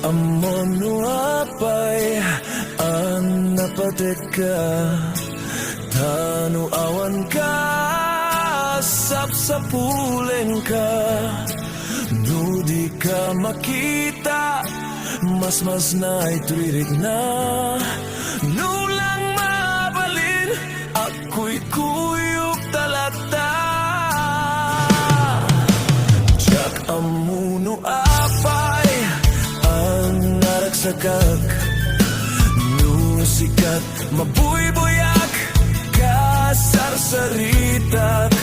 amon nuapay an napateka tanu awan ka sapsapulen ka nudi ka makita mas na ituirik na nulang mabalin ako'y kuyog talata jak amuno apay ang naragsakak nusikat mabuyboyak kasarsaritak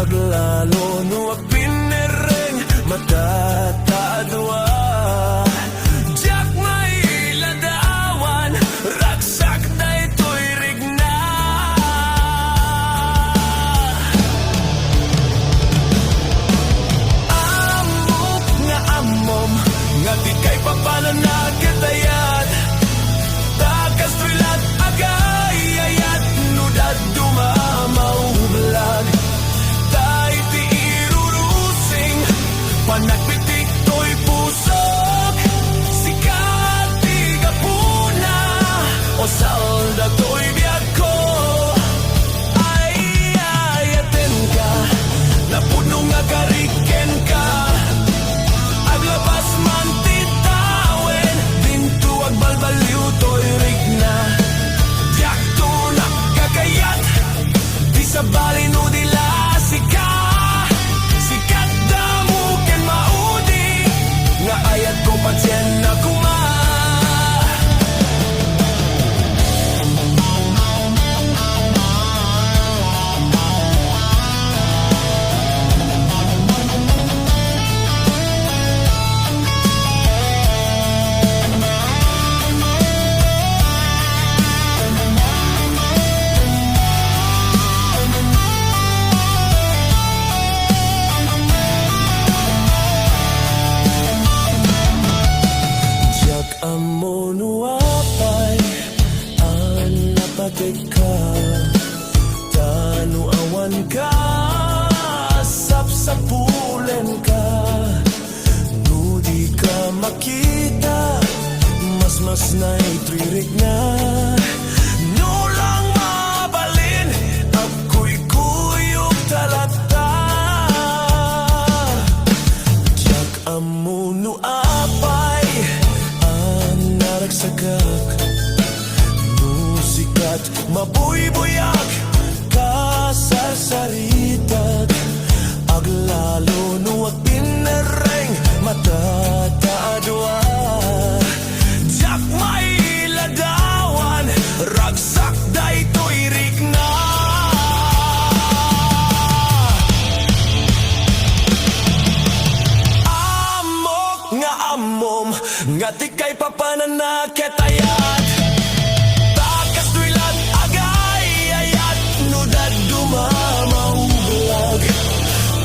aglalo nuak pinereng matatadwa jak may ladawan ragsak na ito'y rigna amok nga amom nga di kay papananagkatayat takas trilat agay ayat nudad dumamaw vlag tay ti irurusing panagpitik to'y pusok sikat ti gapuna o salda to'y biyag ko ay ayaten ka napuno nga kariken ka aglabas man titawen dinto agbalbaliw to'y rigna diak to nakagayat di sa balino dila sika sikat damo ken maudi nga ayat ko patsyen na kuma amonuapay an napatika tanu awan ka sapsapulen ka nudi ka makita mas na ituirik na nulang mabalin ako'y kuyog talata jak amonuapay nagsagak musikat mabuyboyak kasarsaritat aglalo nuwag pinereng matatadwa jak may ladawan ragsak daytoy rigna amok nga amom nga di kay papananaketayat takas tuilat agay ayat nudad dumamaw vlag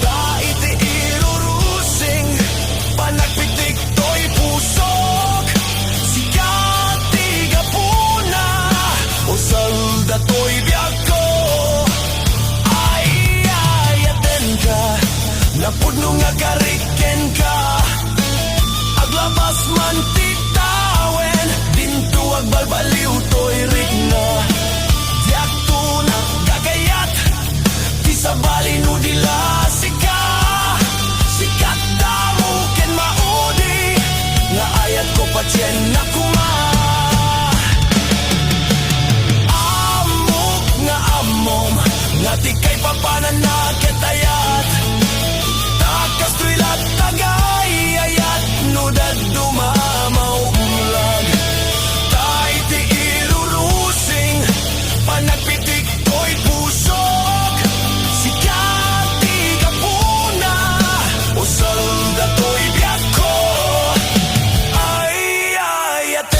taiti irurusing panagpitik to'y pusok sikat ti gapuna o salda to'y biyag ko ay ayaten ka napudno nga kariken ka aglabas man titawen dinto agbalbaliw to'y rigna diak to nagagayat di sa balino dila sika sikat damo ken maudi nga ayat ko patsyen na kuma amok nga amom nga di kay papananaketayat takas tuilat tagay ayat nudad dumamaw vlag tay ti irurusing panagpitik to'y pusok sikat ti gapuna o salda to'y biyag ko ay ayaten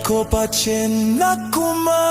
ko pa tjen na kuma.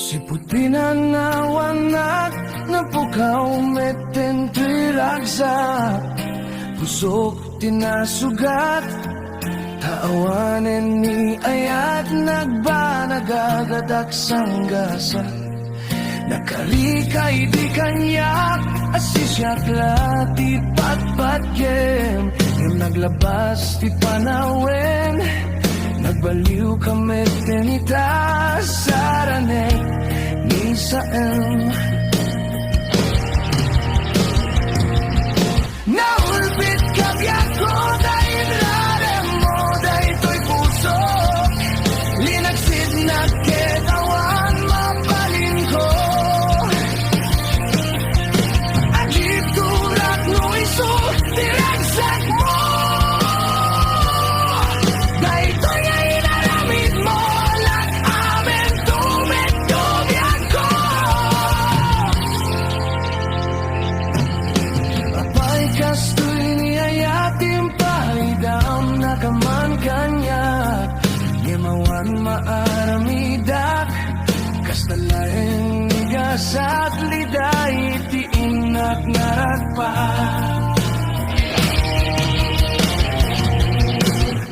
Siput pinanawanak na pukaw meten ragsak pusok tinasugat taawanen ni ayat nagbanagagadak sanggasa nakalikay di kanyak asisyak lati patpat game yung naglabas ti panawen nagbaliw kami tinita saranay ni saan naulbit kabyak ko dahil rarem mo dahil to'y puso linagsid na ketawan mapalin ko agip turak no iso diragsak mo kaman kanya Gimawan maaramidak Kastalaeng nigasat liday Ti inak naragpa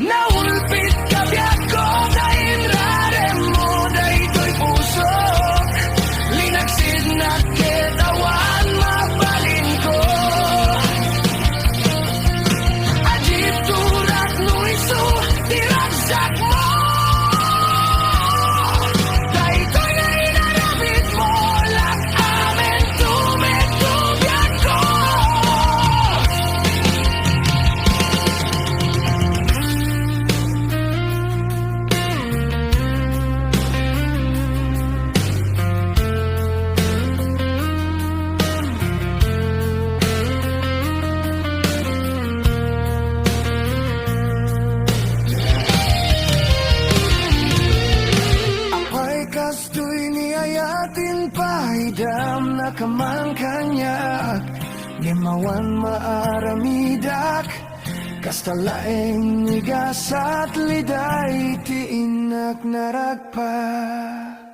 Naulpit kabyak ko dahil rarem mo dahil to'y puso Linagsid na ketawan mabalin ko Ajip turak nuiso diragsak mo Dahil to'y na inarabit mo Lak amen tumigtubyak ko Kastoy niayatin pahidam na kamang kanyak Gimawan maaramidak Kastalaeng nigasat liday Ti inak naragpat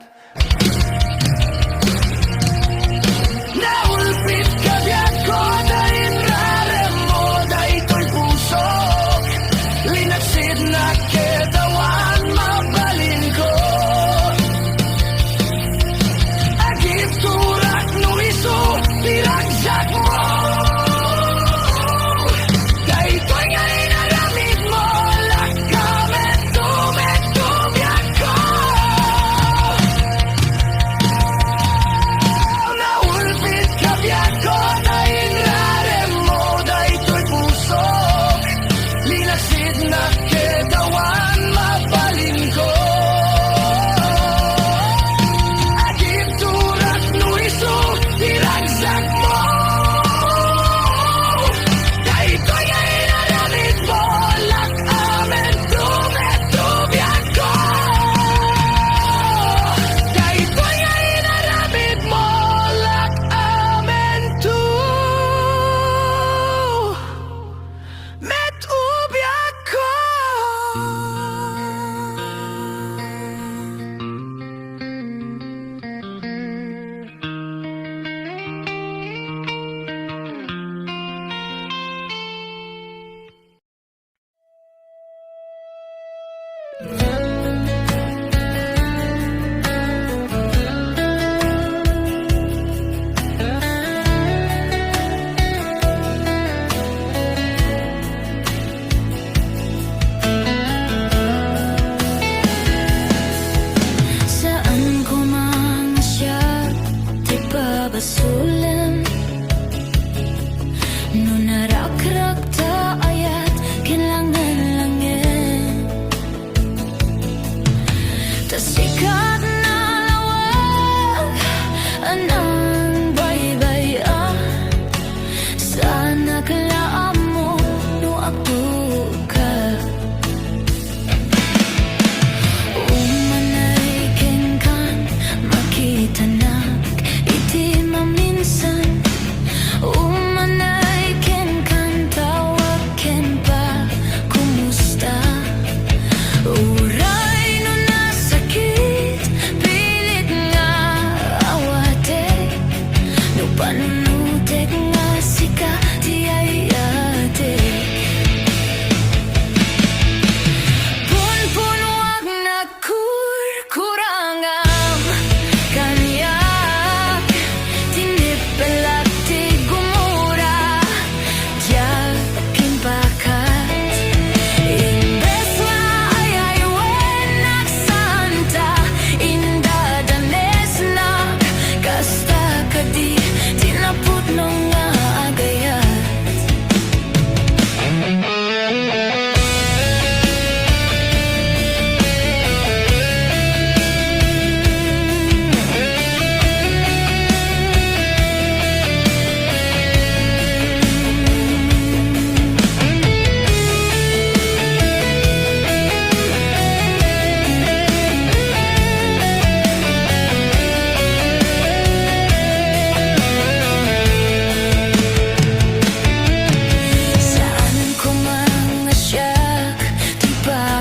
Naulpit kabyak ko dahil rarem mo dahil to'y puso Linagsid na ketawan mabalin ko turak nuiso diragsak mo Dahil to'y nga inaramid mo Lakamen tumigtubyak ko Naulpit kabyak ko dahil rarem mo Dahil to'y puso Linagsid na ketawan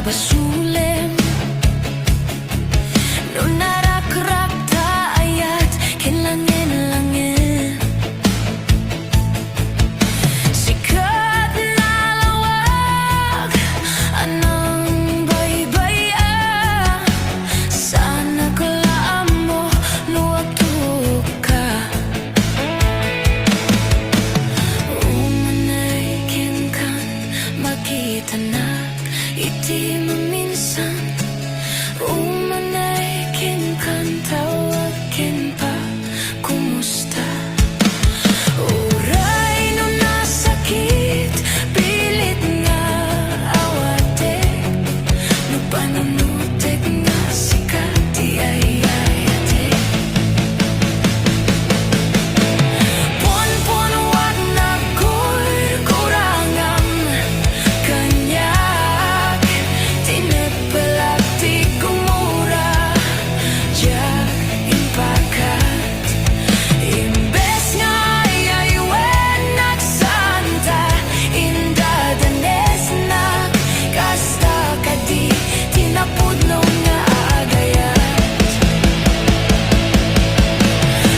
basulem no narak-rak ta ayat kinlangin-langin sikat na lawag anang baybaya sana kalaan mo nuwag ka umanay kinkan makita na iti maminsan umanay kinkan tawagin pa kumusta uray no nasakit pilit nga awate no pananutek nga sikat di ayayate pon-pon wag na kurangam kanyak tinipalak di kumura jak impakat imbes nga ayaywen nagsanta indadanes nak kasta kadi tinapudno nga agayat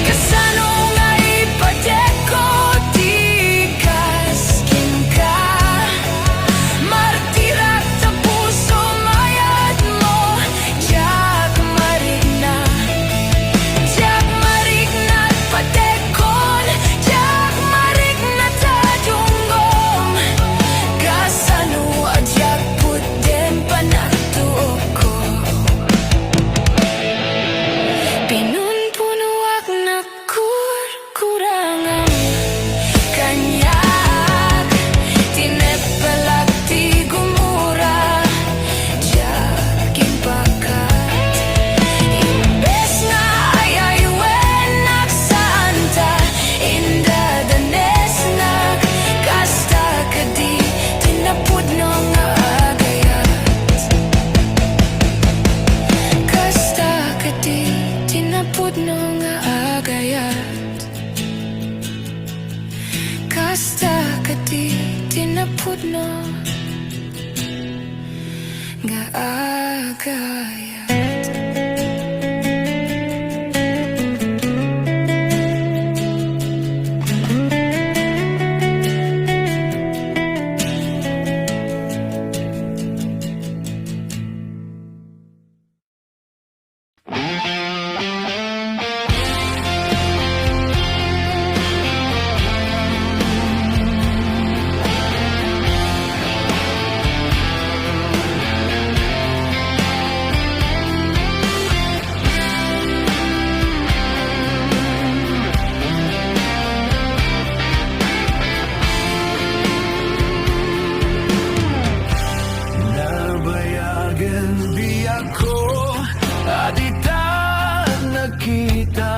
kasano nga ipadeko di kaskin ka martirak sa puso mayat mo jak marigna padekon jak marigna tajunggong kasano ajak puten panatuok ko pinunpunuak na kurangan kanyak tinepalak di gumura jak impakat imbes nga ayaywen nagsanta indadanes nak kasta kadi tinapudno nga agayat kasta kadi tinapudno nga agayat kasta kadi tinapudno nga agayat Nabayagan di ako adita nakita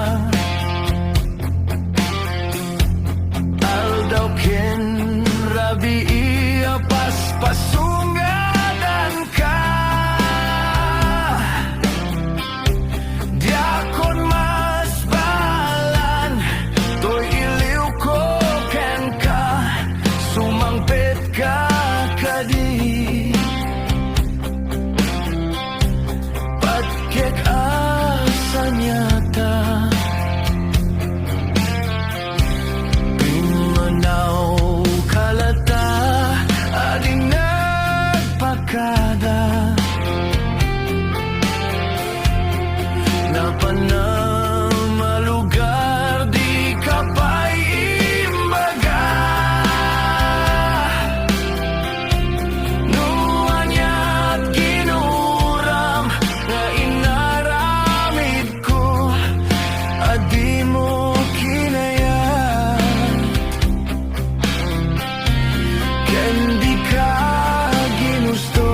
aldaw ken rabi iya paspasungadan ka di akon mas balan to'y iliw ko ken ka sumangpit ka kadi patkek asanyata pinmanaw kalata ading nagpakada napanamalugar di ka pa'y imbaga nuanya't ginuram na inaramid ko adi mo kinayat ken di ka ginusto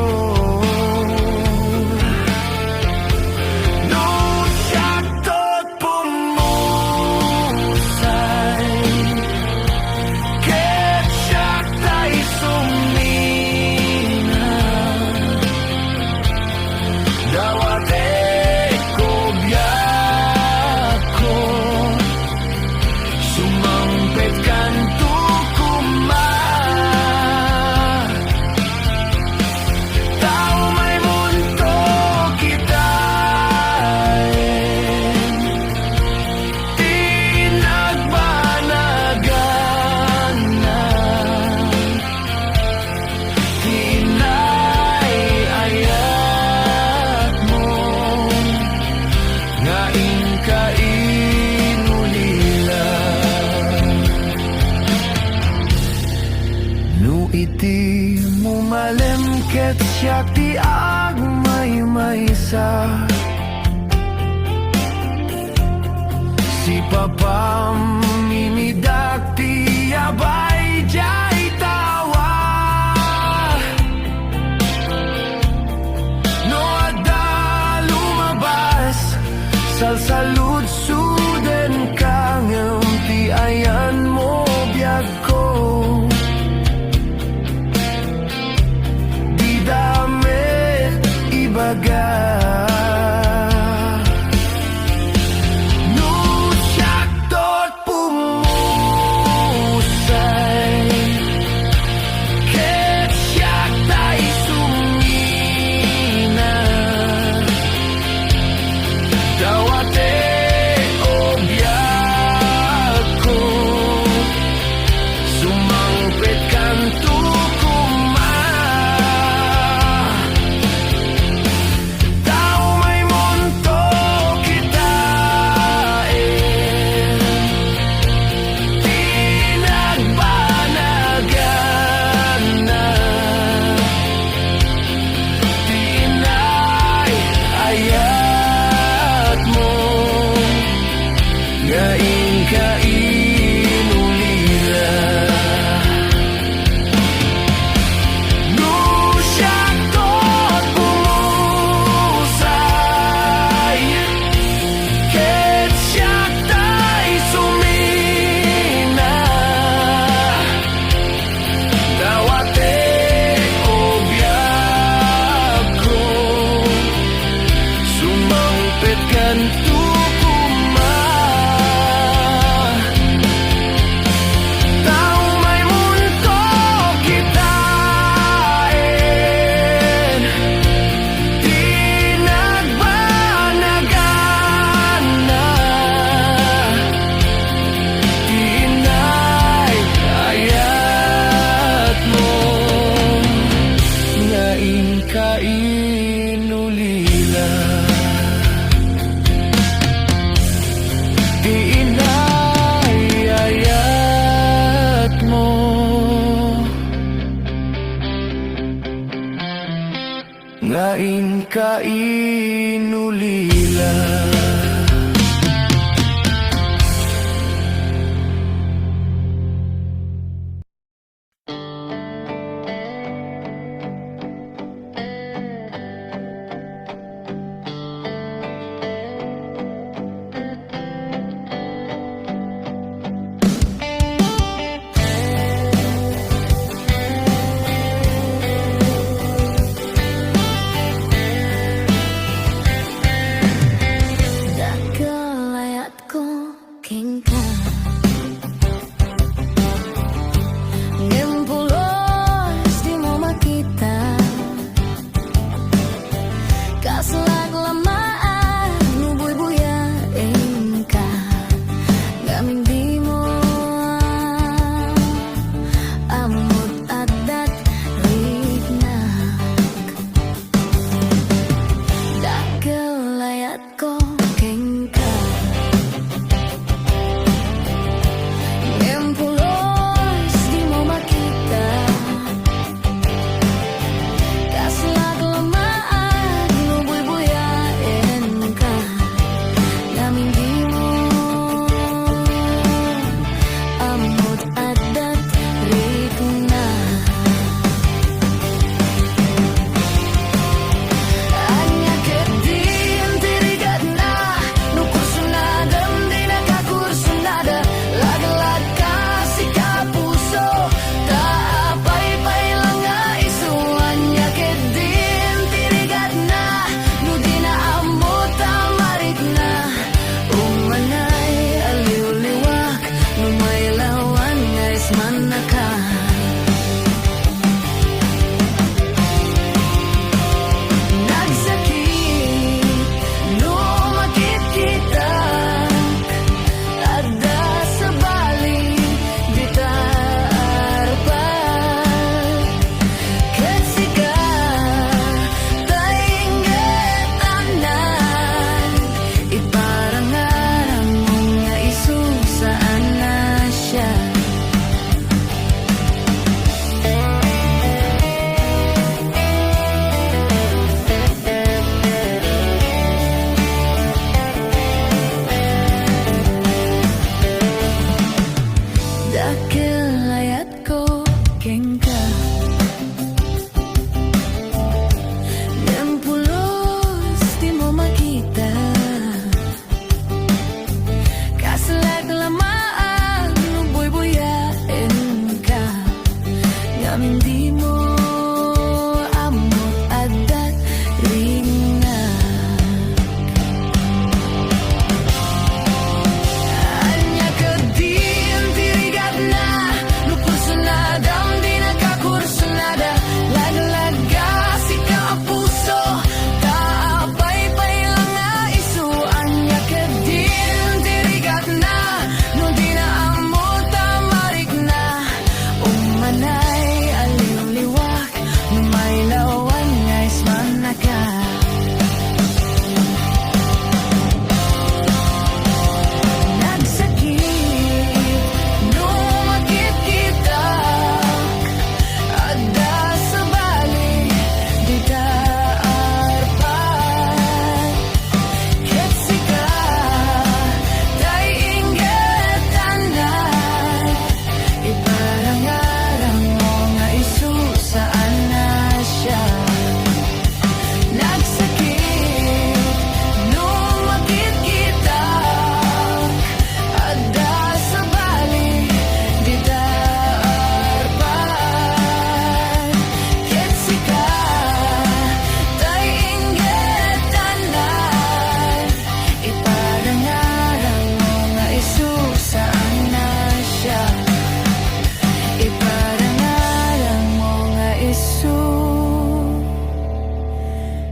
Di mo malimket siya ti agmay-maysa. Si papam minidak ti abay jay tawa. No ada lumabas salsalud suden kangem ti ayan mo biag ko. Di damit ibaga. Ngain ka inulila.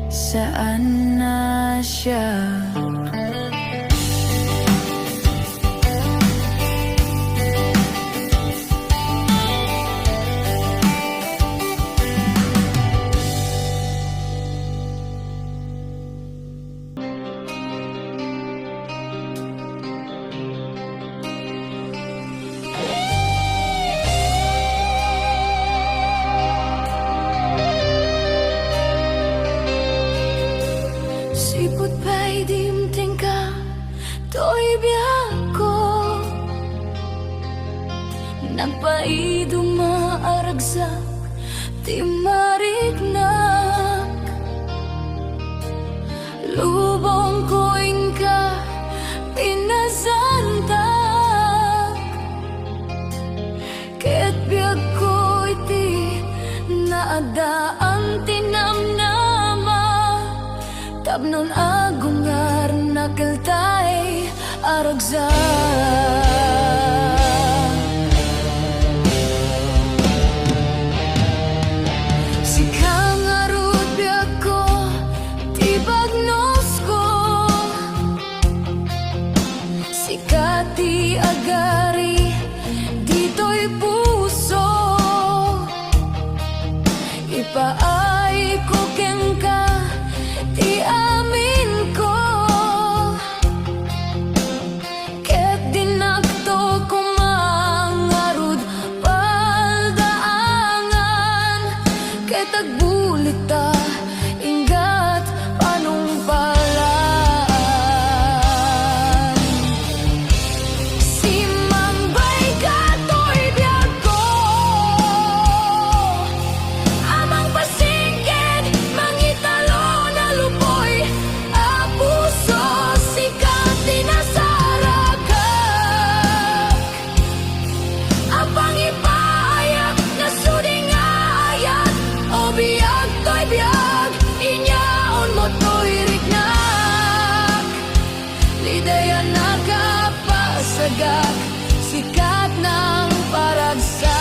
saan na siya? Sipot pa'y dimting ka, to'y biyako. Nagpaidong maaragsak, di marignak. Lubong ko'y ka, pinasantak. Kaya't biyag ko'y ti naadaan tinamnama. Tabnon agungar nakaltay aragsak. Sikang arut biyak ko, tibagnos ko. Sikati agari, dito'y puso. Ipaay ko keng ka, di amin ko. Ket dinakto ko mangarud paldaangan. Ket agbulita ingat panungpalan. Simambay ka to'y biyag ko, amang pasingkit mangitalo na lupoy. Apuso sikat tinasaragak, apang ipayak na sudingayat. O biyag to'y biyag, inyaon mo to'y rignak. Lidaya nakapasagak, sikat ng paragsak.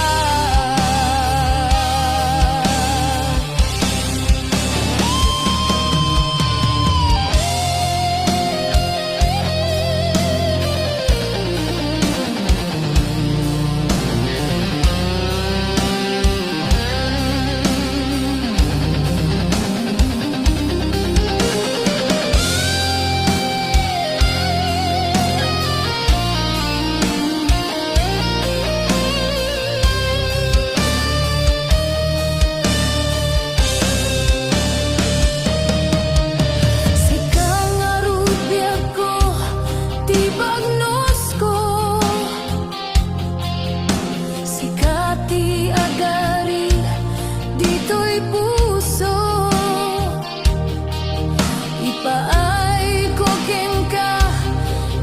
Sikang arut biyag ko, tibagnos ko. Sikati agari, dito'y puso. Ipaay ko keng ka,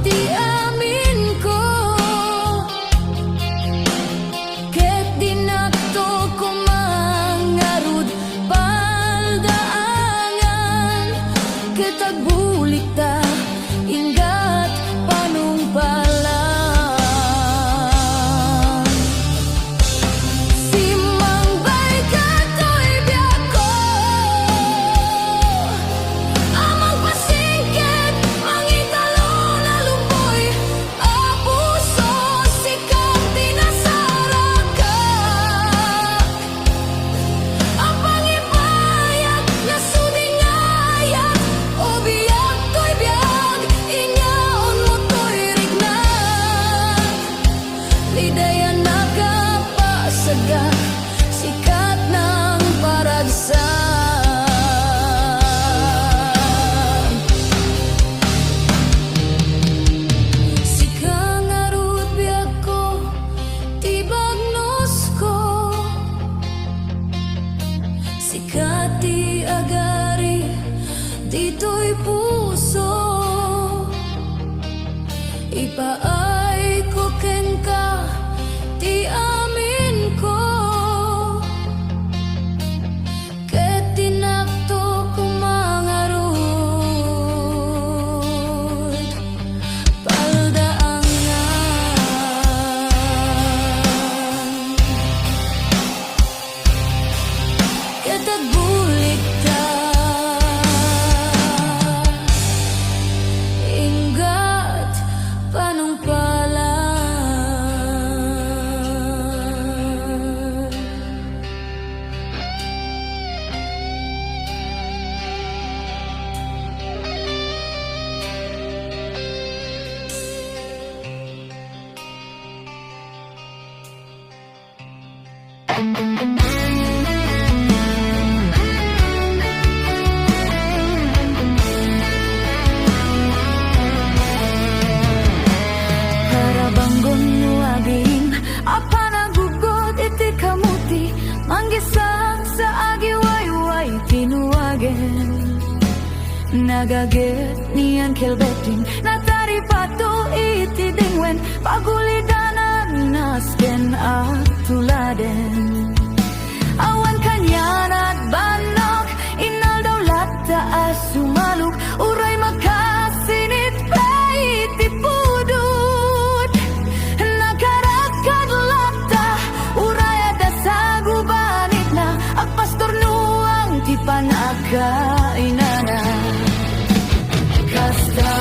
di amin ko. Ket dinakto ko mangarud paldaangan. Ket agbulita ingat panungpalan. Simangbay ka to'y biyag ko, amang pasingkit mangitalo na lupoy. Apuso sikat tinasaragak, ang pangipayak na sudingayat. O biyag to'y biyag, inyaon mo to'y rignak. Lidaya nakapasagak, sikat ng paragsak. Sikang arut biyag ko, tibagnos ko. Sikati agari, dito'y puso. Ipaay ko keng ka, di amin ko. Ket dinakto ko mangarud paldaangan. Ket agbulita Para banggon nuaging apa nagugot iti kamuti manggisang sa agiwayway tinuagen nagaget ni Uncle Betting natari pato iti dingwen pagulidanan nasken at tuladen awan kanyan at banok inal daw lata as sumaluk uray makasinit pa iti pudut nakarakad lata uray ada sa gubanit na ang pastor nuang ti panakainana kasta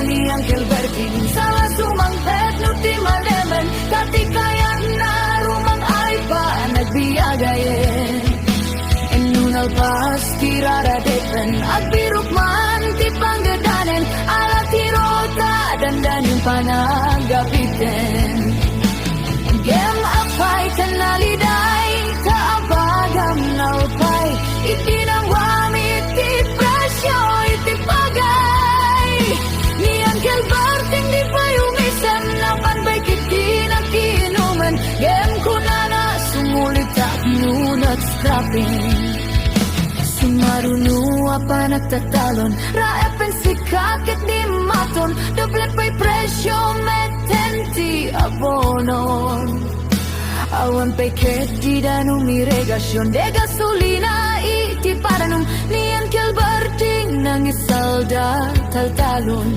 ni Uncle Berting salah sumangpet no ti malemen katikayan na rumang ay pa nagbiagayen enunal pas tiraradepen agbiruk man ti panggadanen ala tirota dandan yung panagapiten gem apay kanaliday taabagam nalpay itinangwami ti presyo iti pagay ni Uncle Berting di pa yumisan naman ba'y kitinakinuman gem kunana sumulit at nunat scrapping sumarunu apa nagtatalon raepen sikakit di maton doble pa'y presyo metenti abonon awan pa'y ket di danong miregasyon de gasolina iti paranong ni Uncle Berting nang isalda taltalon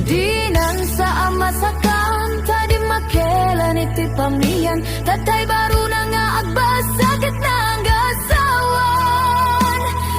dinan sa amasakan tadi makelan iti pamiyan tatay ba